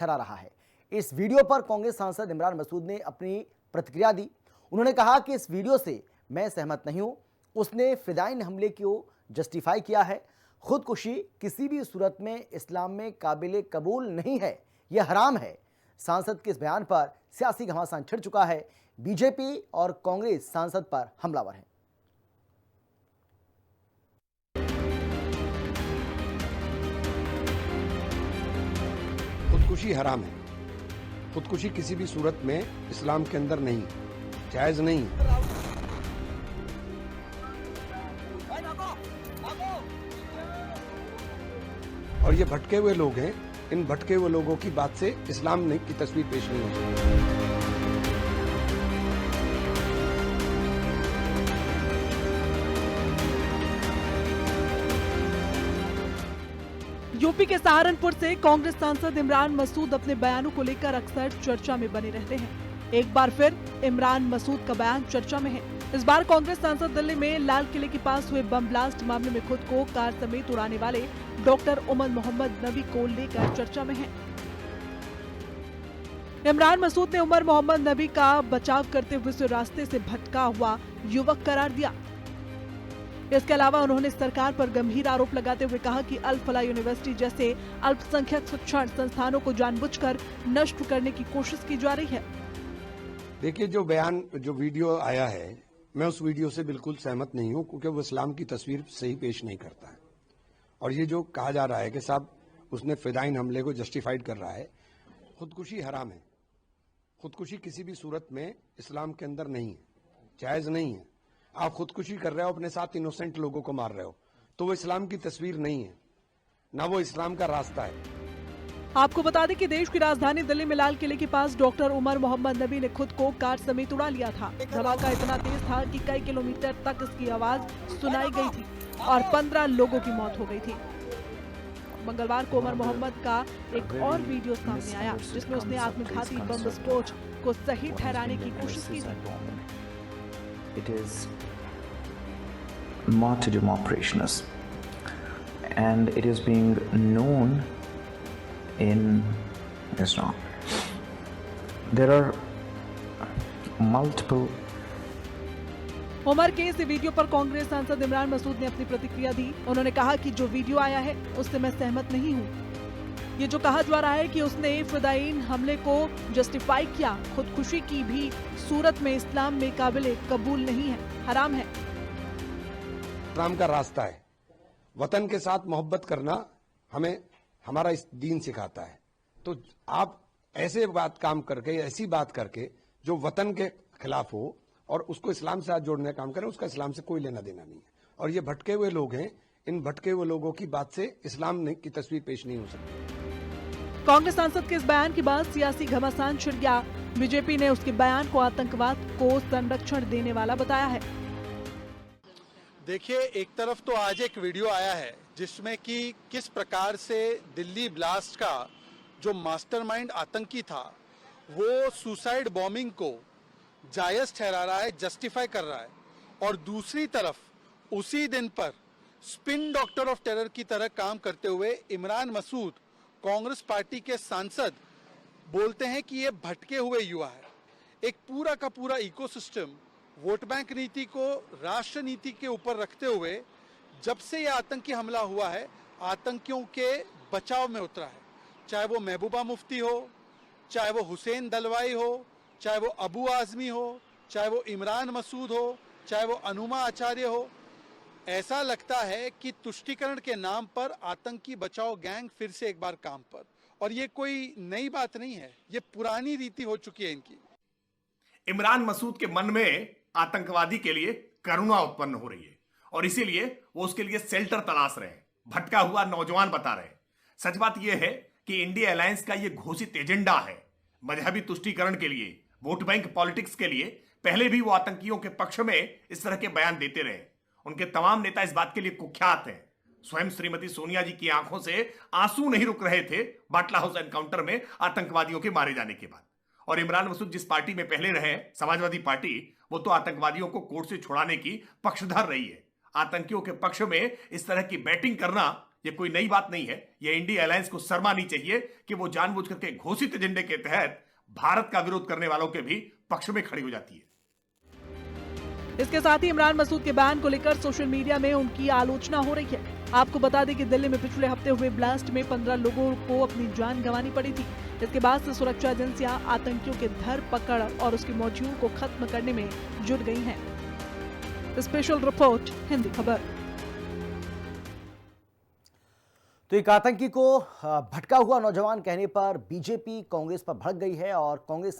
ठहरा रहा है। इस वीडियो पर कांग्रेस सांसद इमरान मसूद ने अपनी प्रतिक्रिया दी। उन्होंने कहा कि इस वीडियो से मैं सहमत नहीं हूं। उसने फिदाइन हमले को जस्टिफाई किया है। खुदकुशी किसी भी सूरत में इस्लाम में काबिल कबूल नहीं है, यह हराम है। सांसद के इस बयान पर सियासी घमासान छिड़ चुका है। बीजेपी और कांग्रेस सांसद पर हमलावर है। खुदकुशी हराम है। खुदकुशी किसी भी सूरत में इस्लाम के अंदर नहीं, जायज नहीं। और ये भटके हुए लोग हैं। इन भटके हुए लोगों की बात से इस्लाम की तस्वीर पेश नहीं हो सकती। यूपी के सहारनपुर से कांग्रेस सांसद इमरान मसूद अपने बयानों को लेकर अक्सर चर्चा में बने रहते हैं। एक बार फिर इमरान मसूद का बयान चर्चा में है। इस बार कांग्रेस सांसद दिल्ली में लाल किले के पास हुए बम ब्लास्ट मामले में खुद को कार समेत उड़ाने वाले डॉक्टर उमर मोहम्मद नबी को लेकर चर्चा में है। इमरान मसूद ने उमर मोहम्मद नबी का बचाव करते हुए उसे रास्ते से भटका हुआ युवक करार दिया। इसके अलावा उन्होंने सरकार पर गंभीर आरोप लगाते हुए कहा कि अल फलाह यूनिवर्सिटी जैसे अल्पसंख्यक शिक्षण संस्थानों को जानबूझकर नष्ट करने की कोशिश की जा रही है। देखिए, जो वीडियो आया है, मैं उस वीडियो से बिल्कुल सहमत नहीं हूं, क्योंकि वो इस्लाम की तस्वीर सही पेश नहीं करता है। और ये जो कहा जा रहा है कि साहब उसने फिदाइन हमले को जस्टिफाइड कर रहा है, खुदकुशी हराम है। खुदकुशी किसी भी सूरत में इस्लाम के अंदर नहीं है, जायज नहीं है। आप खुदकुशी कर रहे हो, अपने साथ इनोसेंट लोगों को मार रहे हो, तो वो इस्लाम की तस्वीर नहीं है, ना वो इस्लाम का रास्ता है। आपको बता दें कि देश की राजधानी दिल्ली में लाल किले के पास डॉक्टर उमर मोहम्मद नबी ने खुद को कार समेत उड़ा लिया था। धमाका इतना तेज था कि कई किलोमीटर तक इसकी आवाज सुनाई गई थी और 15 लोगों की मौत हो गई थी। मंगलवार को उमर मोहम्मद का एक और वीडियो सामने आया, जिसमें उसने आत्मघाती बम विस्फोट को सही ठहराने की कोशिश की थी। It is martyrdom operations, and it is being known in Islam. There are multiple. Umar के इस वीडियो पर कांग्रेस सांसद इमरान मसूद ने अपनी प्रतिक्रिया दी। उन्होंने कहा कि जो वीडियो आया है उससे मैं सहमत नहीं हूँ। ये जो कहा जा रहा है कि उसने फिदाइन हमले को जस्टिफाई किया, खुदकुशी की भी सूरत में इस्लाम में काबिल कबूल नहीं है, हराम है। इस्लाम का रास्ता है। वतन के साथ मोहब्बत करना हमें हमारा इस दीन सिखाता है। तो आप ऐसे काम करके, ऐसी बात करके जो वतन के खिलाफ हो और उसको इस्लाम से हाथ जोड़ने का काम करें, उसका इस्लाम से कोई लेना देना नहीं है। और ये भटके हुए लोग हैं। इन भटके हुए लोगों की बात से इस्लाम की तस्वीर पेश नहीं हो सकती। कांग्रेस सांसद के इस बयान के बाद सियासी घमासान छिड़ गया। बीजेपी ने उसके बयान को आतंकवाद को संरक्षण देने वाला बताया है। देखिए, एक तरफ तो आज एक वीडियो आया है जिसमें कि किस प्रकार से दिल्ली ब्लास्ट का जो मास्टरमाइंड आतंकी था, वो सुसाइड बॉम्बिंग को जायज ठहरा रहा है, जस्टिफाई कर रहा है। और दूसरी तरफ उसी दिन पर स्पिन डॉक्टर ऑफ टेरर की तरह काम करते हुए इमरान मसूद, कांग्रेस पार्टी के सांसद, बोलते हैं कि ये भटके हुए युवा है। एक पूरा का पूरा इकोसिस्टम वोट बैंक नीति को राष्ट्र नीति के ऊपर रखते हुए जब से ये आतंकी हमला हुआ है, आतंकियों के बचाव में उतरा है। चाहे वो महबूबा मुफ्ती हो, चाहे वो हुसैन दलवाई हो, चाहे वो अबू आजमी हो, चाहे वो इमरान मसूद हो, चाहे वो अनुमा आचार्य हो। ऐसा लगता है कि तुष्टीकरण के नाम पर आतंकी बचाओ गैंग फिर से एक बार काम पर। और ये कोई नई बात नहीं है, ये पुरानी रीति हो चुकी है इनकी। इमरान मसूद के मन में आतंकवादी के लिए करुणा उत्पन्न हो रही है और इसीलिए वो उसके लिए शेल्टर तलाश रहे हैं, भटका हुआ नौजवान बता रहे हैं। सच बात यह है कि इंडिया अलायंस का यह घोषित एजेंडा है मजहबी तुष्टीकरण के लिए, वोट बैंक पॉलिटिक्स के लिए। पहले भी वो आतंकियों के पक्ष में इस तरह के बयान देते रहे। उनके तमाम नेता इस बात के लिए कुख्यात हैं। स्वयं श्रीमती सोनिया जी की आंखों से आंसू नहीं रुक रहे थे बाटला हाउस एनकाउंटर में आतंकवादियों के मारे जाने के बाद। और इमरान मसूद जिस पार्टी में पहले रहे, समाजवादी पार्टी, वो तो आतंकवादियों को कोर्ट से छुड़ाने की पक्षधर रही है। आतंकियों के पक्ष में इस तरह की बैटिंग करना ये कोई नई बात नहीं है। ये इंडिया अलायंस को शर्म आनी चाहिए कि वो जानबूझ करके घोषित एजेंडे के तहत भारत का विरोध करने वालों के भी पक्ष में खड़ी हो जाती है। इसके साथ ही इमरान मसूद के बयान को लेकर सोशल मीडिया में उनकी आलोचना हो रही है। आपको बता दें कि दिल्ली में पिछले हफ्ते हुए ब्लास्ट में 15 लोगों को अपनी जान गंवानी पड़ी थी। इसके बाद से सुरक्षा एजेंसियां आतंकियों के धरपकड़ और उसकी मौजूद को खत्म करने में जुट गई हैं। स्पेशल रिपोर्ट हिंदी खबर। तो एक आतंकी को भटका हुआ नौजवान कहने पर बीजेपी कांग्रेस पर भड़क गई है और कांग्रेस